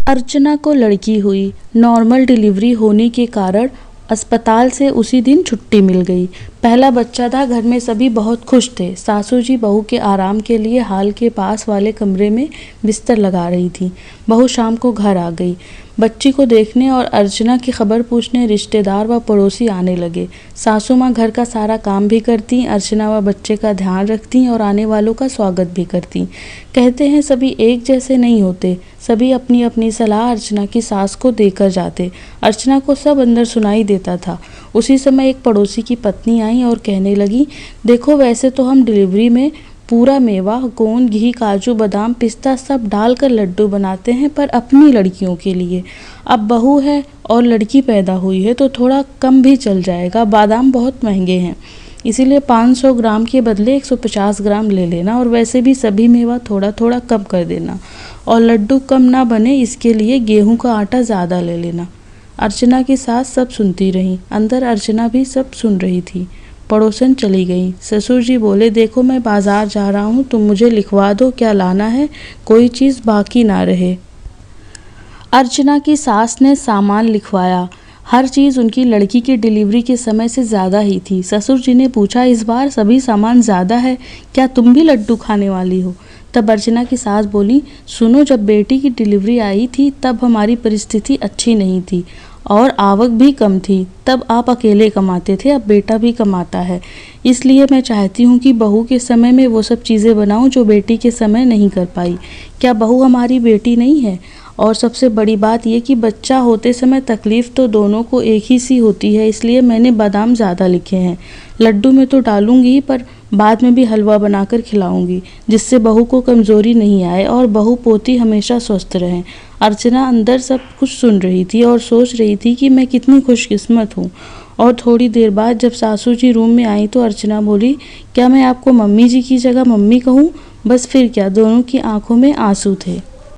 अर्चना को लड़की हुई। नॉर्मल डिलीवरी होने के कारण अस्पताल से उसी दिन छुट्टी मिल गई। पहला बच्चा था, घर में सभी बहुत खुश थे। सासू जी बहू के आराम के लिए हाल के पास वाले कमरे में बिस्तर लगा रही थी। बहू शाम को घर आ गई। बच्ची को देखने और अर्चना की खबर पूछने रिश्तेदार व पड़ोसी आने लगे। सासू माँ घर का सारा काम भी करती, अर्चना व बच्चे का ध्यान रखती और आने वालों का स्वागत भी करती। कहते हैं सभी एक जैसे नहीं होते। सभी अपनी अपनी सलाह अर्चना की सास को देकर जाते। अर्चना को सब अंदर सुनाई देता था। उसी समय एक पड़ोसी की पत्नी आई और कहने लगी, देखो वैसे तो हम डिलीवरी में पूरा मेवा, गोंद, घी, काजू, बादाम, पिस्ता सब डालकर लड्डू बनाते हैं, पर अपनी लड़कियों के लिए। अब बहू है और लड़की पैदा हुई है तो थोड़ा कम भी चल जाएगा। बादाम बहुत महंगे हैं, इसीलिए 500 ग्राम के बदले 150 ग्राम ले लेना, और वैसे भी सभी मेवा थोड़ा थोड़ा कम कर देना, और लड्डू कम ना बने इसके लिए गेहूं का आटा ज़्यादा ले लेना। अर्चना की सास सब सुनती रही। अंदर अर्चना भी सब सुन रही थी। पड़ोसन चली गई। ससुर जी बोले, देखो मैं बाजार जा रहा हूँ, तुम मुझे लिखवा दो क्या लाना है, कोई चीज़ बाकी ना रहे। अर्चना की सास ने सामान लिखवाया। हर चीज़ उनकी लड़की की डिलीवरी के समय से ज़्यादा ही थी। ससुर जी ने पूछा, इस बार सभी सामान ज़्यादा है, क्या तुम भी लड्डू खाने वाली हो? तब अर्चना की सास बोली, सुनो, जब बेटी की डिलीवरी आई थी तब हमारी परिस्थिति अच्छी नहीं थी और आवक भी कम थी। तब आप अकेले कमाते थे, अब बेटा भी कमाता है। इसलिए मैं चाहती हूँ कि बहू के समय में वो सब चीज़ें बनाऊँ जो बेटी के समय नहीं कर पाई। क्या बहू हमारी बेटी नहीं है? और सबसे बड़ी बात ये कि बच्चा होते समय तकलीफ़ तो दोनों को एक ही सी होती है, इसलिए मैंने बादाम ज़्यादा लिखे हैं। लड्डू में तो डालूंगी, पर बाद में भी हलवा बनाकर खिलाऊंगी, जिससे बहू को कमज़ोरी नहीं आए और बहू पोती हमेशा स्वस्थ रहें। अर्चना अंदर सब कुछ सुन रही थी और सोच रही थी कि मैं कितनी खुशकिस्मत हूँ। और थोड़ी देर बाद जब सासू जी रूम में आई तो अर्चना बोली, क्या मैं आपको मम्मी जी की जगह मम्मी कहूँ? बस फिर क्या, दोनों की आंखों में आंसू थे।